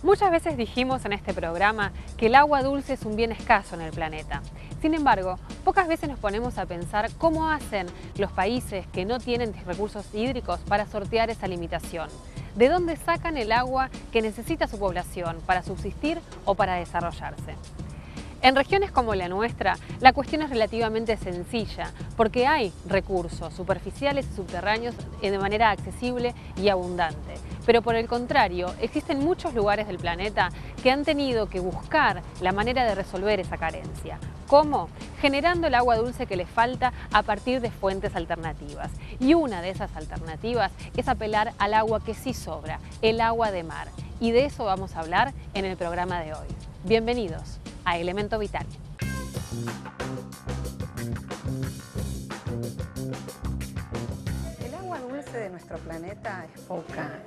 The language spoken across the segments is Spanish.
Muchas veces dijimos en este programa que el agua dulce es un bien escaso en el planeta. Sin embargo, pocas veces nos ponemos a pensar cómo hacen los países que no tienen recursos hídricos para sortear esa limitación. ¿De dónde sacan el agua que necesita su población para subsistir o para desarrollarse? En regiones como la nuestra, la cuestión es relativamente sencilla, porque hay recursos superficiales y subterráneos de manera accesible y abundante. Pero por el contrario, existen muchos lugares del planeta que han tenido que buscar la manera de resolver esa carencia. ¿Cómo? Generando el agua dulce que les falta a partir de fuentes alternativas. Y una de esas alternativas es apelar al agua que sí sobra, el agua de mar. Y de eso vamos a hablar en el programa de hoy. Bienvenidos a Elemento Vital. El agua dulce de nuestro planeta es poca.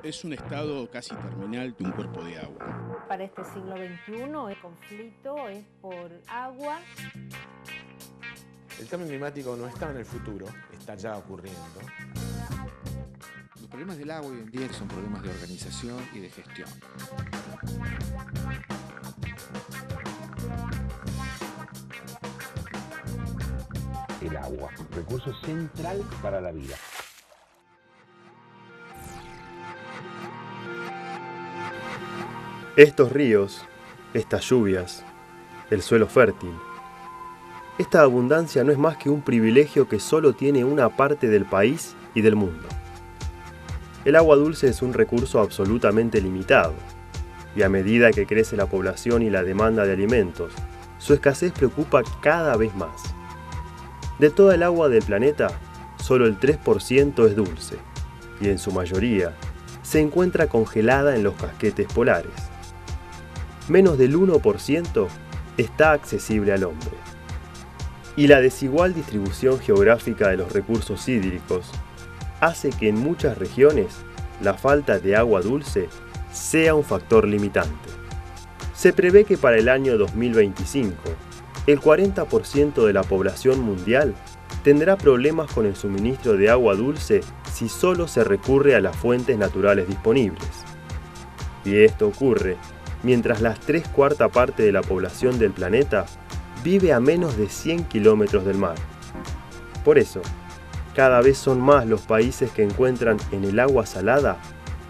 Es un estado casi terminal de un cuerpo de agua. Para este siglo XXI el conflicto es por agua. El cambio climático no está en el futuro, está ya ocurriendo. Los problemas del agua hoy en día son problemas de organización y de gestión. El agua, recurso central para la vida. Estos ríos, estas lluvias, el suelo fértil. Esta abundancia no es más que un privilegio que solo tiene una parte del país y del mundo. El agua dulce es un recurso absolutamente limitado, y a medida que crece la población y la demanda de alimentos, su escasez preocupa cada vez más. De toda el agua del planeta, solo el 3% es dulce, y en su mayoría se encuentra congelada en los casquetes polares. Menos del 1% está accesible al hombre. Y la desigual distribución geográfica de los recursos hídricos hace que en muchas regiones la falta de agua dulce sea un factor limitante. Se prevé que para el año 2025, el 40% de la población mundial tendrá problemas con el suministro de agua dulce si solo se recurre a las fuentes naturales disponibles. Y esto ocurre mientras la 3/4 parte de la población del planeta vive a menos de 100 kilómetros del mar. Por eso, cada vez son más los países que encuentran en el agua salada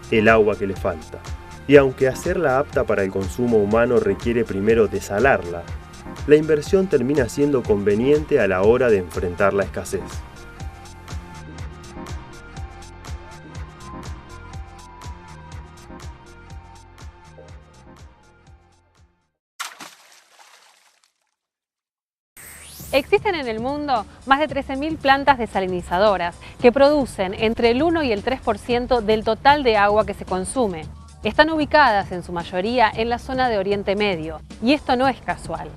el agua que le falta. Y aunque hacerla apta para el consumo humano requiere primero desalarla, la inversión termina siendo conveniente a la hora de enfrentar la escasez. Existen en el mundo más de 13.000 plantas desalinizadoras que producen entre el 1 y el 3% del total de agua que se consume. Están ubicadas en su mayoría en la zona de Oriente Medio, y esto no es casual.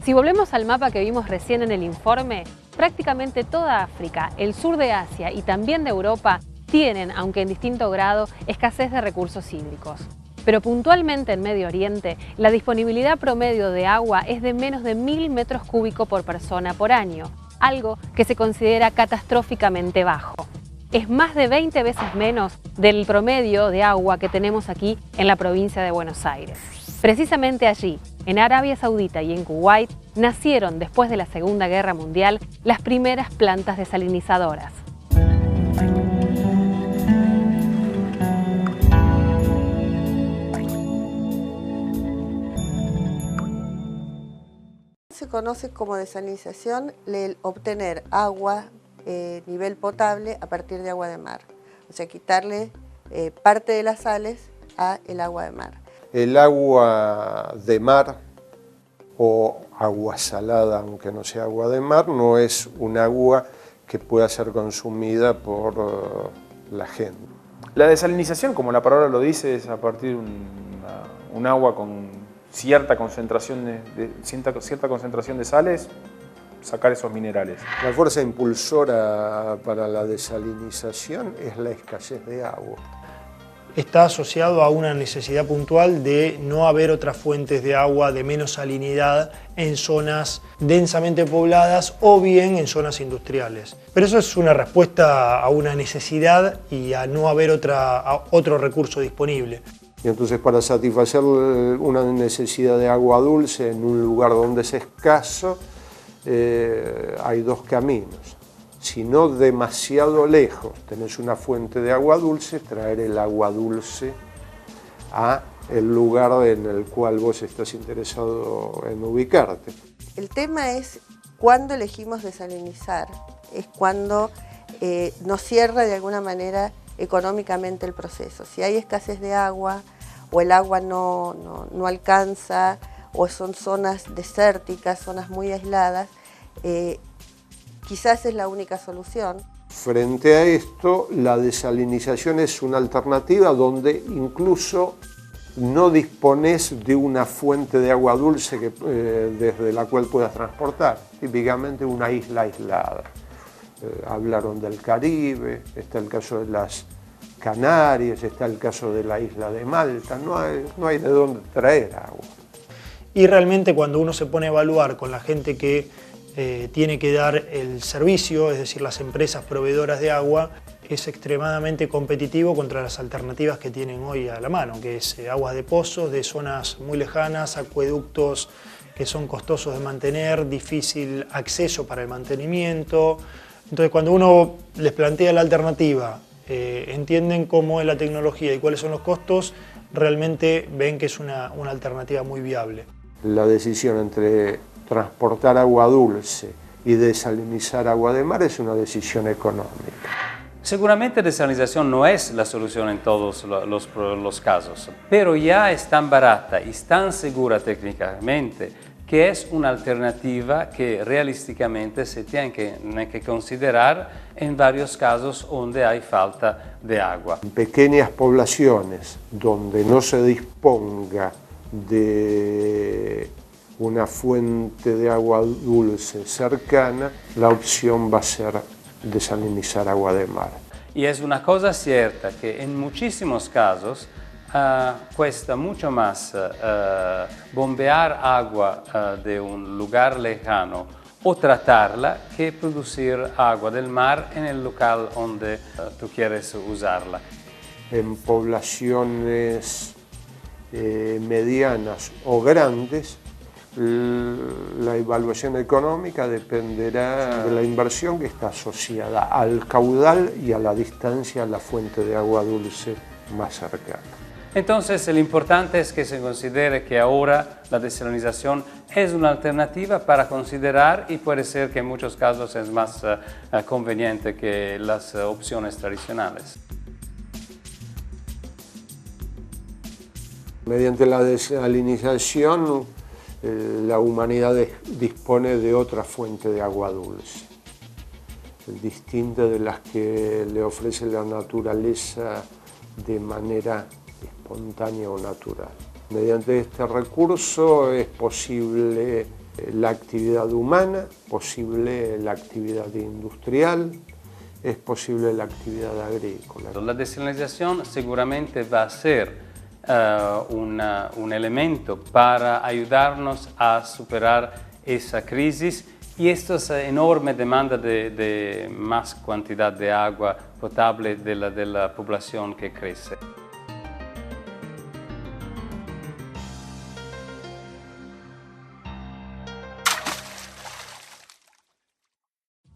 Si volvemos al mapa que vimos recién en el informe, prácticamente toda África, el sur de Asia y también de Europa tienen, aunque en distinto grado, escasez de recursos hídricos. Pero puntualmente en Medio Oriente, la disponibilidad promedio de agua es de menos de 1.000 metros cúbicos por persona por año, algo que se considera catastróficamente bajo. Es más de 20 veces menos del promedio de agua que tenemos aquí en la provincia de Buenos Aires. Precisamente allí, en Arabia Saudita y en Kuwait, nacieron después de la Segunda Guerra Mundial las primeras plantas desalinizadoras. Se conoce como desalinización el obtener agua nivel potable a partir de agua de mar. O sea, quitarle parte de las sales a el agua de mar. El agua de mar o agua salada, aunque no sea agua de mar, no es un agua que pueda ser consumida por la gente. La desalinización, como la palabra lo dice, es a partir de un agua con cierta concentración de sales, sacar esos minerales. La fuerza impulsora para la desalinización es la escasez de agua. Está asociado a una necesidad puntual de no haber otras fuentes de agua de menos salinidad en zonas densamente pobladas o bien en zonas industriales. Pero eso es una respuesta a una necesidad y a no haber otro recurso disponible. Y entonces para satisfacer una necesidad de agua dulce en un lugar donde es escaso, hay dos caminos. Si no demasiado lejos tenés una fuente de agua dulce, traer el agua dulce a el lugar en el cual vos estás interesado en ubicarte. El tema es cuándo elegimos desalinizar, es cuando nos cierra de alguna manera económicamente el proceso. Si hay escasez de agua o el agua no alcanza o son zonas desérticas, zonas muy aisladas, quizás es la única solución. Frente a esto, la desalinización es una alternativa donde incluso no disponés de una fuente de agua dulce desde la cual puedas transportar, típicamente una isla aislada. Hablaron del Caribe, está el caso de las Canarias, está el caso de la isla de Malta, no hay de dónde traer agua. Y realmente cuando uno se pone a evaluar con la gente que tiene que dar el servicio, es decir, las empresas proveedoras de agua, es extremadamente competitivo contra las alternativas que tienen hoy a la mano, que es aguas de pozos de zonas muy lejanas, acueductos que son costosos de mantener, difícil acceso para el mantenimiento. Entonces cuando uno les plantea la alternativa, entienden cómo es la tecnología y cuáles son los costos, realmente ven que es una alternativa muy viable. La decisión entre transportar agua dulce y desalinizar agua de mar es una decisión económica. Seguramente desalinización no es la solución en todos los casos, pero ya es tan barata y tan segura técnicamente que es una alternativa que realísticamente se tiene que considerar en varios casos donde hay falta de agua. En pequeñas poblaciones donde no se disponga de una fuente de agua dulce cercana, la opción va a ser desalinizar agua de mar. Y es una cosa cierta que en muchísimos casos cuesta mucho más bombear agua de un lugar lejano o tratarla que producir agua del mar en el local donde tú quieres usarla. En poblaciones medianas o grandes, la evaluación económica dependerá de la inversión que está asociada al caudal y a la distancia a la fuente de agua dulce más cercana. Entonces, lo importante es que se considere que ahora la desalinización es una alternativa para considerar y puede ser que en muchos casos es más conveniente que las opciones tradicionales. Mediante la desalinización, la humanidad dispone de otra fuente de agua dulce, distinta de las que le ofrece la naturaleza de manera espontánea o natural. Mediante este recurso es posible la actividad humana, posible la actividad industrial, es posible la actividad agrícola. La desalinización seguramente va a ser un elemento para ayudarnos a superar esa crisis y esta enorme demanda de más cantidad de agua potable de la población que crece.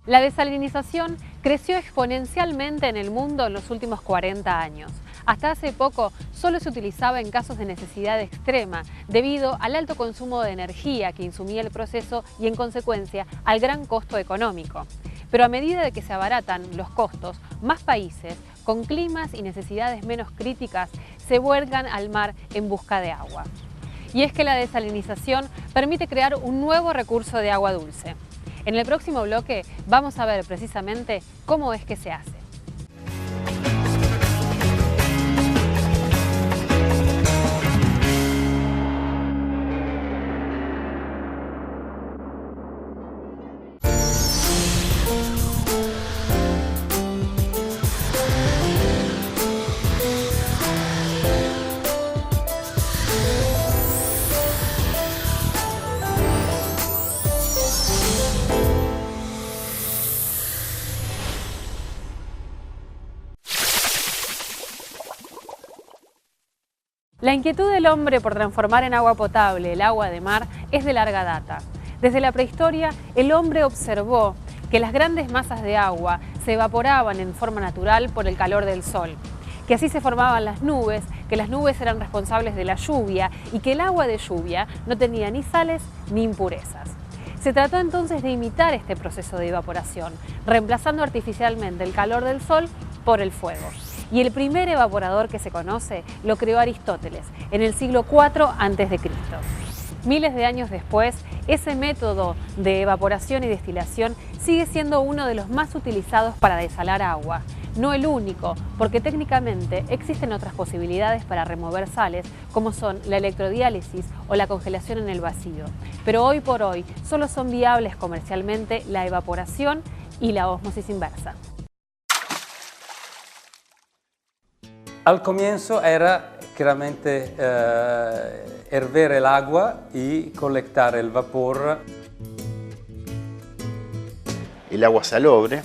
La desalinización creció exponencialmente en el mundo en los últimos 40 años. Hasta hace poco solo se utilizaba en casos de necesidad extrema debido al alto consumo de energía que insumía el proceso y en consecuencia al gran costo económico. Pero a medida de que se abaratan los costos, más países con climas y necesidades menos críticas se vuelcan al mar en busca de agua. Y es que la desalinización permite crear un nuevo recurso de agua dulce. En el próximo bloque vamos a ver precisamente cómo es que se hace. La inquietud del hombre por transformar en agua potable el agua de mar es de larga data. Desde la prehistoria, el hombre observó que las grandes masas de agua se evaporaban en forma natural por el calor del sol, que así se formaban las nubes, que las nubes eran responsables de la lluvia y que el agua de lluvia no tenía ni sales ni impurezas. Se trató entonces de imitar este proceso de evaporación, reemplazando artificialmente el calor del sol por el fuego. Y el primer evaporador que se conoce lo creó Aristóteles en el siglo IV a.C. Miles de años después, ese método de evaporación y destilación sigue siendo uno de los más utilizados para desalar agua. No el único, porque técnicamente existen otras posibilidades para remover sales, como son la electrodiálisis o la congelación en el vacío. Pero hoy por hoy solo son viables comercialmente la evaporación y la ósmosis inversa. Al comienzo era claramente hervir el agua y colectar el vapor. El agua salobre,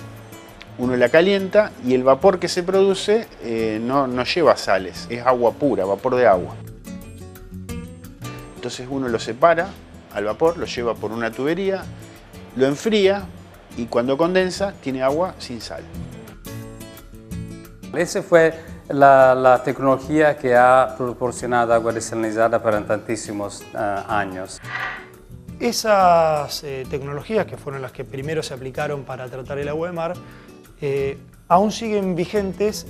uno la calienta y el vapor que se produce no lleva sales, es agua pura, vapor de agua. Entonces uno lo separa al vapor, lo lleva por una tubería, lo enfría y cuando condensa tiene agua sin sal. Esa fue la tecnología que ha proporcionado agua desalinizada para tantísimos años. Esas tecnologías, que fueron las que primero se aplicaron para tratar el agua de mar, aún siguen vigentes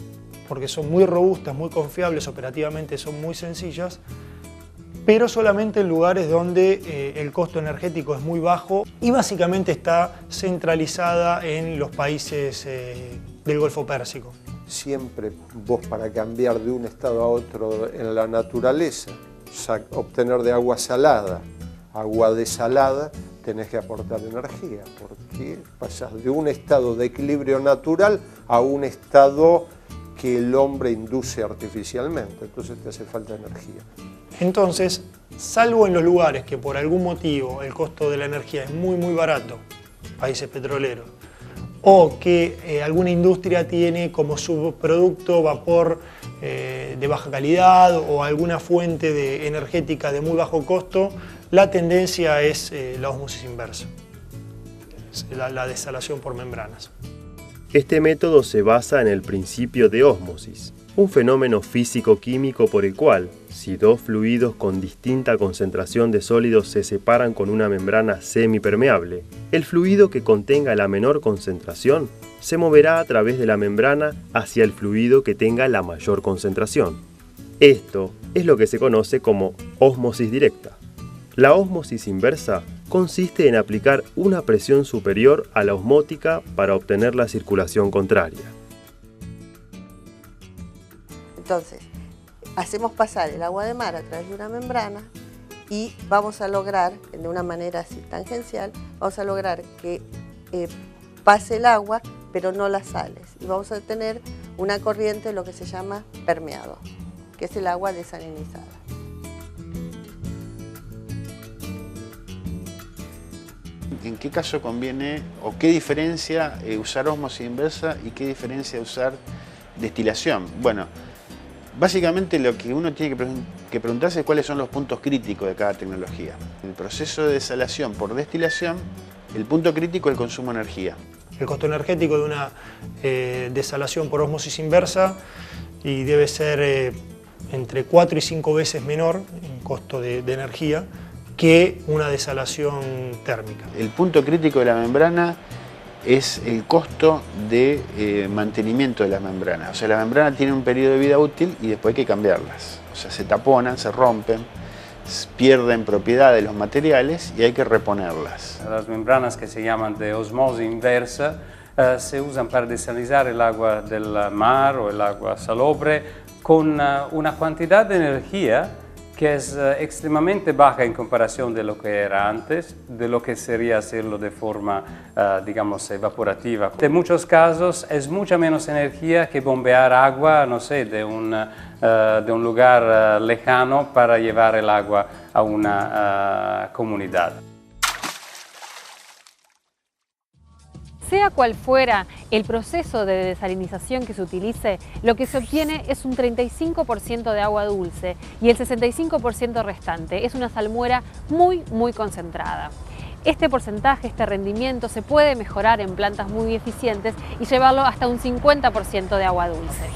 porque son muy robustas, muy confiables, operativamente son muy sencillas, pero solamente en lugares donde el costo energético es muy bajo y básicamente está centralizada en los países del Golfo Pérsico. Siempre vos, para cambiar de un estado a otro en la naturaleza, obtener de agua salada, agua desalada, tenés que aportar energía, porque pasás de un estado de equilibrio natural a un estado que el hombre induce artificialmente, entonces te hace falta energía. Entonces, salvo en los lugares que por algún motivo el costo de la energía es muy barato, países petroleros, o que alguna industria tiene como subproducto vapor de baja calidad o alguna fuente energética de muy bajo costo, la tendencia es la ósmosis inversa, la desalación por membranas. Este método se basa en el principio de ósmosis, un fenómeno físico-químico por el cual, si dos fluidos con distinta concentración de sólidos se separan con una membrana semipermeable, el fluido que contenga la menor concentración se moverá a través de la membrana hacia el fluido que tenga la mayor concentración. Esto es lo que se conoce como ósmosis directa. La ósmosis inversa consiste en aplicar una presión superior a la osmótica para obtener la circulación contraria. Entonces, hacemos pasar el agua de mar a través de una membrana y vamos a lograr, de una manera así tangencial, vamos a lograr que pase el agua, pero no las sales. Y vamos a tener una corriente, lo que se llama permeado, que es el agua desalinizada. ¿En qué caso conviene o qué diferencia usar ósmosis inversa y qué diferencia usar destilación? Bueno, básicamente lo que uno tiene que preguntarse es cuáles son los puntos críticos de cada tecnología. En el proceso de desalación por destilación, el punto crítico es el consumo de energía. El costo energético de una desalación por ósmosis inversa y debe ser entre 4 y 5 veces menor en costo de energía que una desalación térmica. El punto crítico de la membrana es el costo de mantenimiento de las membranas. O sea, la membrana tiene un periodo de vida útil y después hay que cambiarlas. O sea, se taponan, se rompen, pierden propiedades de los materiales y hay que reponerlas. Las membranas que se llaman de osmosis inversa se usan para desalinizar el agua del mar o el agua salobre con una cantidad de energía que es extremadamente baja en comparación de lo que era antes, de lo que sería hacerlo de forma, digamos, evaporativa. En muchos casos es mucha menos energía que bombear agua, no sé, de un lugar lejano para llevar el agua a una comunidad. Sea cual fuera el proceso de desalinización que se utilice, lo que se obtiene es un 35% de agua dulce y el 65% restante es una salmuera muy concentrada. Este porcentaje, este rendimiento, se puede mejorar en plantas muy eficientes y llevarlo hasta un 50% de agua dulce.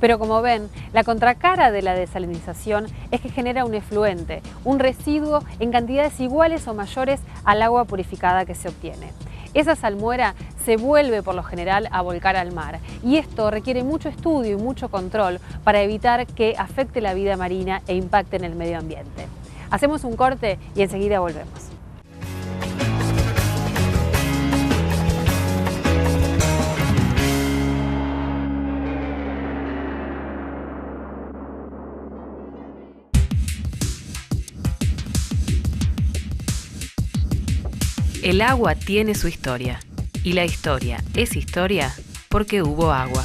Pero como ven, la contracara de la desalinización es que genera un efluente, un residuo en cantidades iguales o mayores al agua purificada que se obtiene. Esa salmuera se vuelve por lo general a volcar al mar y esto requiere mucho estudio y mucho control para evitar que afecte la vida marina e impacte en el medio ambiente. Hacemos un corte y enseguida volvemos. El agua tiene su historia, y la historia es historia porque hubo agua.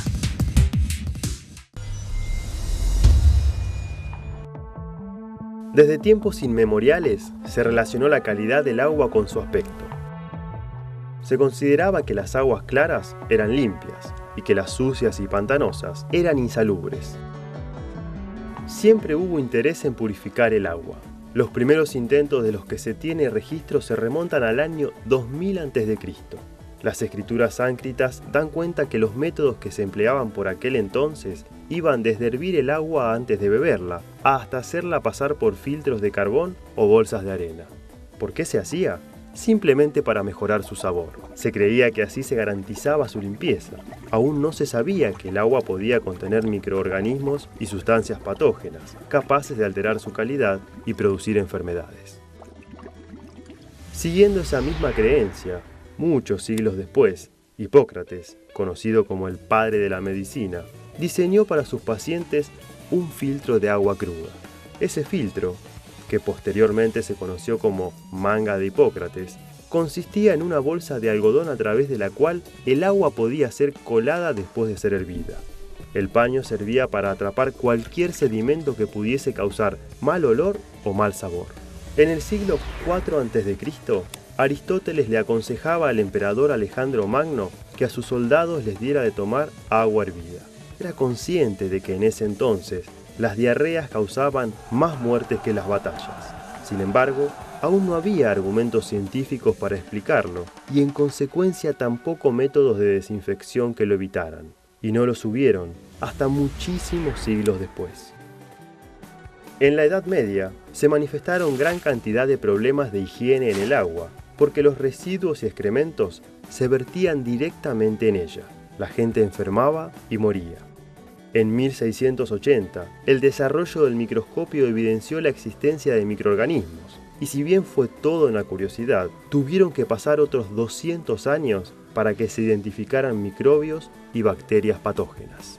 Desde tiempos inmemoriales se relacionó la calidad del agua con su aspecto. Se consideraba que las aguas claras eran limpias y que las sucias y pantanosas eran insalubres. Siempre hubo interés en purificar el agua. Los primeros intentos de los que se tiene registro se remontan al año 2000 a.C. Las escrituras sáncritas dan cuenta que los métodos que se empleaban por aquel entonces iban desde hervir el agua antes de beberla hasta hacerla pasar por filtros de carbón o bolsas de arena. ¿Por qué se hacía? Simplemente para mejorar su sabor. Se creía que así se garantizaba su limpieza. Aún no se sabía que el agua podía contener microorganismos y sustancias patógenas, capaces de alterar su calidad y producir enfermedades. Siguiendo esa misma creencia, muchos siglos después, Hipócrates, conocido como el padre de la medicina, diseñó para sus pacientes un filtro de agua cruda. Ese filtro, que posteriormente se conoció como manga de Hipócrates, consistía en una bolsa de algodón a través de la cual el agua podía ser colada después de ser hervida. El paño servía para atrapar cualquier sedimento que pudiese causar mal olor o mal sabor. En el siglo IV a.C., Aristóteles le aconsejaba al emperador Alejandro Magno que a sus soldados les diera de tomar agua hervida. Era consciente de que en ese entonces las diarreas causaban más muertes que las batallas. Sin embargo, aún no había argumentos científicos para explicarlo y en consecuencia tampoco métodos de desinfección que lo evitaran. Y no los hubieron hasta muchísimos siglos después. En la Edad Media se manifestaron gran cantidad de problemas de higiene en el agua porque los residuos y excrementos se vertían directamente en ella. La gente enfermaba y moría. En 1680, el desarrollo del microscopio evidenció la existencia de microorganismos, y si bien fue todo una curiosidad, tuvieron que pasar otros 200 años para que se identificaran microbios y bacterias patógenas.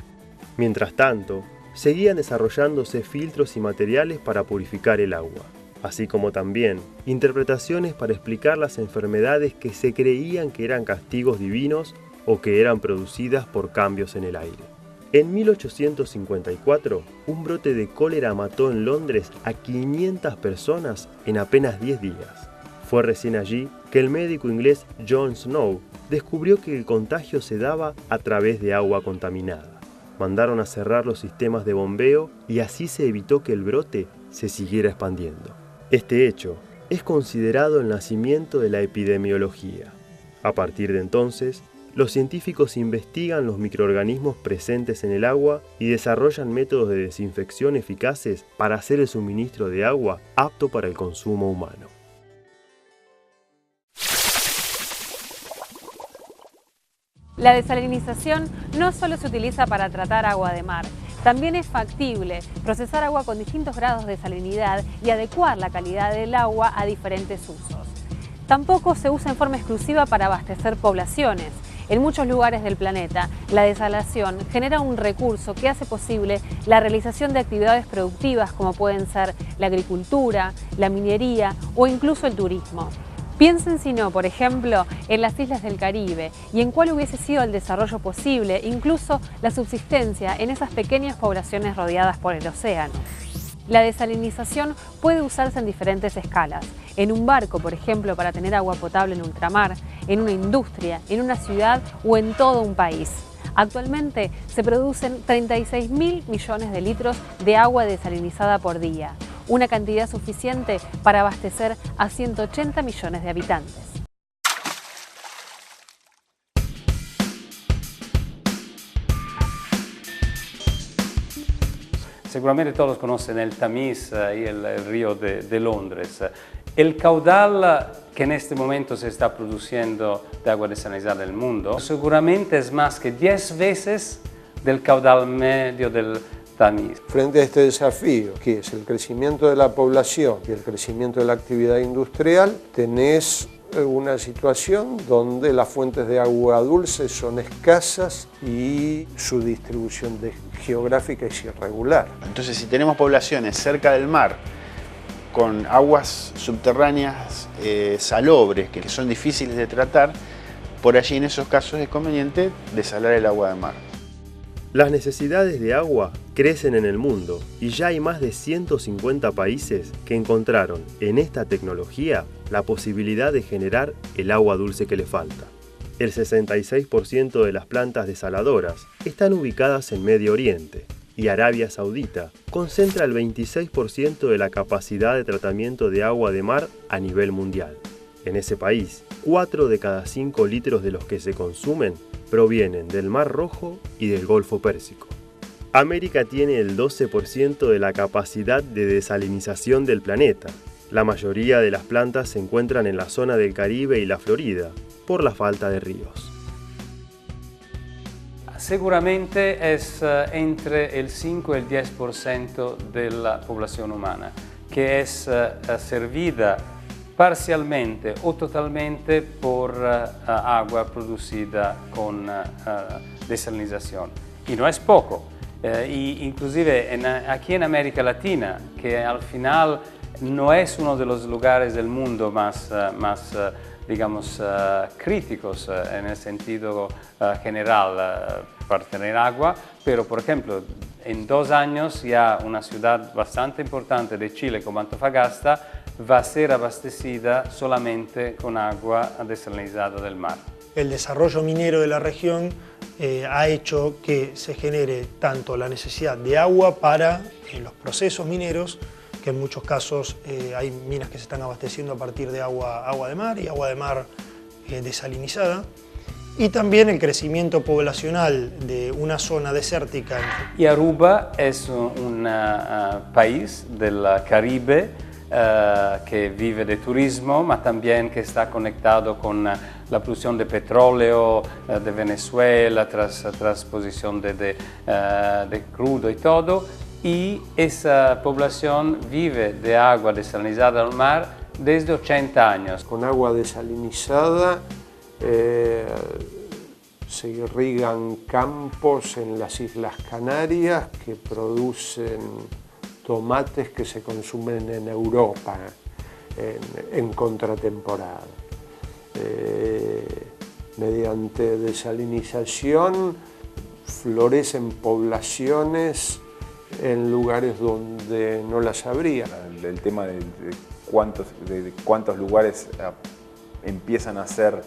Mientras tanto, seguían desarrollándose filtros y materiales para purificar el agua, así como también interpretaciones para explicar las enfermedades que se creían que eran castigos divinos o que eran producidas por cambios en el aire. En 1854, un brote de cólera mató en Londres a 500 personas en apenas 10 días. Fue recién allí que el médico inglés John Snow descubrió que el contagio se daba a través de agua contaminada. Mandaron a cerrar los sistemas de bombeo y así se evitó que el brote se siguiera expandiendo. Este hecho es considerado el nacimiento de la epidemiología. A partir de entonces, los científicos investigan los microorganismos presentes en el agua y desarrollan métodos de desinfección eficaces para hacer el suministro de agua apto para el consumo humano. La desalinización no solo se utiliza para tratar agua de mar, también es factible procesar agua con distintos grados de salinidad y adecuar la calidad del agua a diferentes usos. Tampoco se usa en forma exclusiva para abastecer poblaciones. En muchos lugares del planeta, la desalación genera un recurso que hace posible la realización de actividades productivas como pueden ser la agricultura, la minería o incluso el turismo. Piensen si no, por ejemplo, en las islas del Caribe y en cuál hubiese sido el desarrollo posible, incluso la subsistencia en esas pequeñas poblaciones rodeadas por el océano. La desalinización puede usarse en diferentes escalas. En un barco, por ejemplo, para tener agua potable en ultramar, en una industria, en una ciudad o en todo un país. Actualmente se producen 36.000 millones de litros de agua desalinizada por día, una cantidad suficiente para abastecer a 180 millones de habitantes. Seguramente todos conocen el Tamis y el río de Londres. El caudal que en este momento se está produciendo de agua desalinizada en el mundo seguramente es más que 10 veces del caudal medio del Tamis. Frente a este desafío, que es el crecimiento de la población y el crecimiento de la actividad industrial, tenés una situación donde las fuentes de agua dulce son escasas y su distribución geográfica es irregular. Entonces, si tenemos poblaciones cerca del mar, con aguas subterráneas salobres, que son difíciles de tratar, por allí en esos casos es conveniente desalar el agua de mar. Las necesidades de agua crecen en el mundo y ya hay más de 150 países que encontraron en esta tecnología la posibilidad de generar el agua dulce que le falta. El 66% de las plantas desaladoras están ubicadas en Medio Oriente y Arabia Saudita concentra el 26% de la capacidad de tratamiento de agua de mar a nivel mundial. En ese país, 4 de cada 5 litros de los que se consumen provienen del Mar Rojo y del Golfo Pérsico. América tiene el 12% de la capacidad de desalinización del planeta. La mayoría de las plantas se encuentran en la zona del Caribe y la Florida, por la falta de ríos. Seguramente es entre el 5 y el 10% de la población humana que es servida parcialmente o totalmente por agua producida con desalinización. Y no es poco. Inclusive aquí en América Latina, que al final no es uno de los lugares del mundo más digamos, críticos en el sentido general para tener agua, pero por ejemplo, en 2 años ya una ciudad bastante importante de Chile como Antofagasta va a ser abastecida solamente con agua desalinizada del mar. El desarrollo minero de la región ha hecho que se genere tanto la necesidad de agua para los procesos mineros, que en muchos casos hay minas que se están abasteciendo a partir de agua de mar y agua de mar desalinizada, y también el crecimiento poblacional de una zona desértica. Y Aruba es un país del Caribe que vive de turismo, pero también que está conectado con la producción de petróleo de Venezuela, transposición de crudo y todo, y esa población vive de agua desalinizada al mar desde 80 años. Con agua desalinizada se irrigan campos en las Islas Canarias que producen tomates que se consumen en Europa en contratemporada. Mediante desalinización florecen poblaciones en lugares donde no las habría. El tema de cuántos lugares empiezan a ser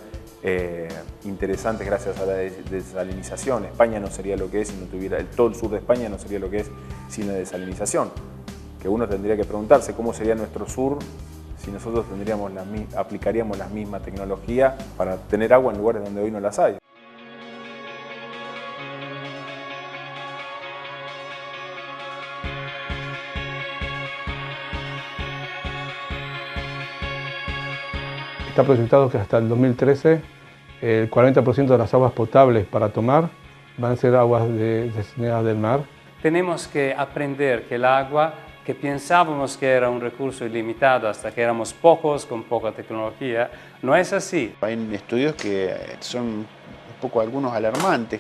interesantes gracias a la desalinización. España no sería lo que es si no tuviera, todo el sur de España no sería lo que es sin la desalinización. Que uno tendría que preguntarse cómo sería nuestro sur si nosotros aplicaríamos la misma tecnología para tener agua en lugares donde hoy no las hay. Está proyectado que hasta el 2013 el 40% de las aguas potables para tomar van a ser aguas desalinizadas del mar. Tenemos que aprender que el agua, que pensábamos que era un recurso ilimitado hasta que éramos pocos con poca tecnología, no es así. Hay estudios que son un poco algunos alarmantes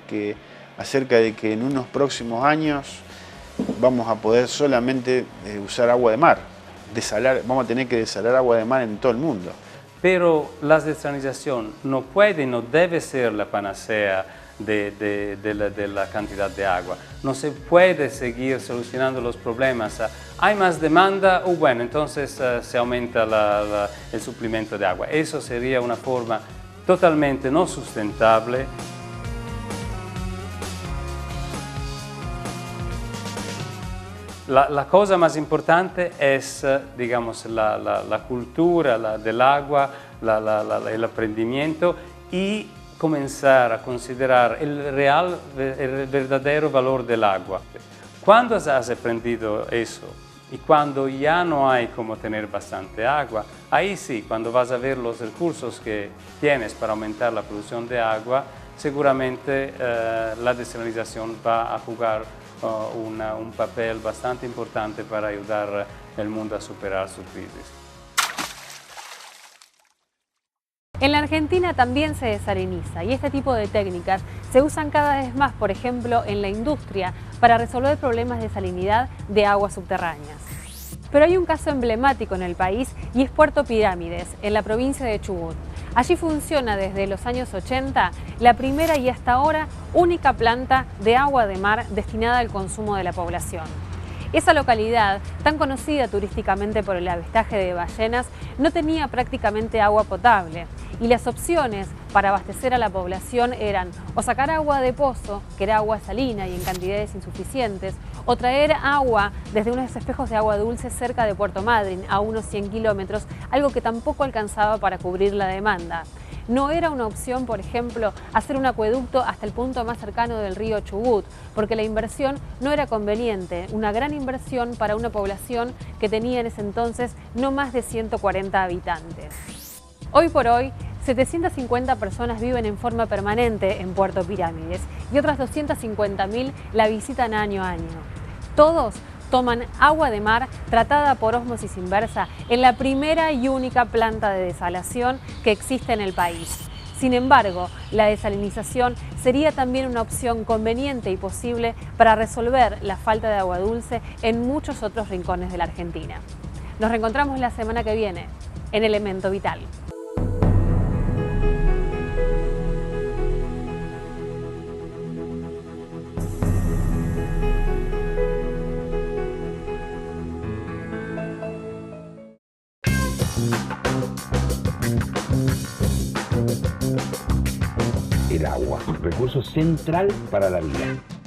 acerca de que en unos próximos años vamos a poder solamente usar agua de mar, vamos a tener que desalar agua de mar en todo el mundo. Pero la desalinización no puede y no debe ser la panacea de la cantidad de agua. No se puede seguir solucionando los problemas. Hay más demanda, bueno, entonces se aumenta el suplemento de agua. Eso sería una forma totalmente no sustentable. La cosa más importante es, digamos, la cultura del agua, el aprendimiento y comenzar a considerar el verdadero valor del agua. Cuando has aprendido eso y cuando ya no hay como tener bastante agua, ahí sí, cuando vas a ver los recursos que tienes para aumentar la producción de agua, seguramente la desalinización va a jugar un papel bastante importante para ayudar al mundo a superar su crisis. En la Argentina también se desaliniza y este tipo de técnicas se usan cada vez más, por ejemplo, en la industria para resolver problemas de salinidad de aguas subterráneas. Pero hay un caso emblemático en el país y es Puerto Pirámides, en la provincia de Chubut. Allí funciona desde los años 80 la primera y hasta ahora única planta de agua de mar destinada al consumo de la población. Esa localidad, tan conocida turísticamente por el avistaje de ballenas, no tenía prácticamente agua potable y las opciones para abastecer a la población eran o sacar agua de pozo, que era agua salina y en cantidades insuficientes, o traer agua desde unos espejos de agua dulce cerca de Puerto Madryn, a unos 100 kilómetros, algo que tampoco alcanzaba para cubrir la demanda. No era una opción, por ejemplo, hacer un acueducto hasta el punto más cercano del río Chubut, porque la inversión no era conveniente, una gran inversión para una población que tenía en ese entonces no más de 140 habitantes. Hoy por hoy, 750 personas viven en forma permanente en Puerto Pirámides y otras 250.000 la visitan año a año. Todos toman agua de mar tratada por ósmosis inversa en la primera y única planta de desalación que existe en el país. Sin embargo, la desalinización sería también una opción conveniente y posible para resolver la falta de agua dulce en muchos otros rincones de la Argentina. Nos reencontramos la semana que viene en Elemento Vital. El agua, recurso central para la vida.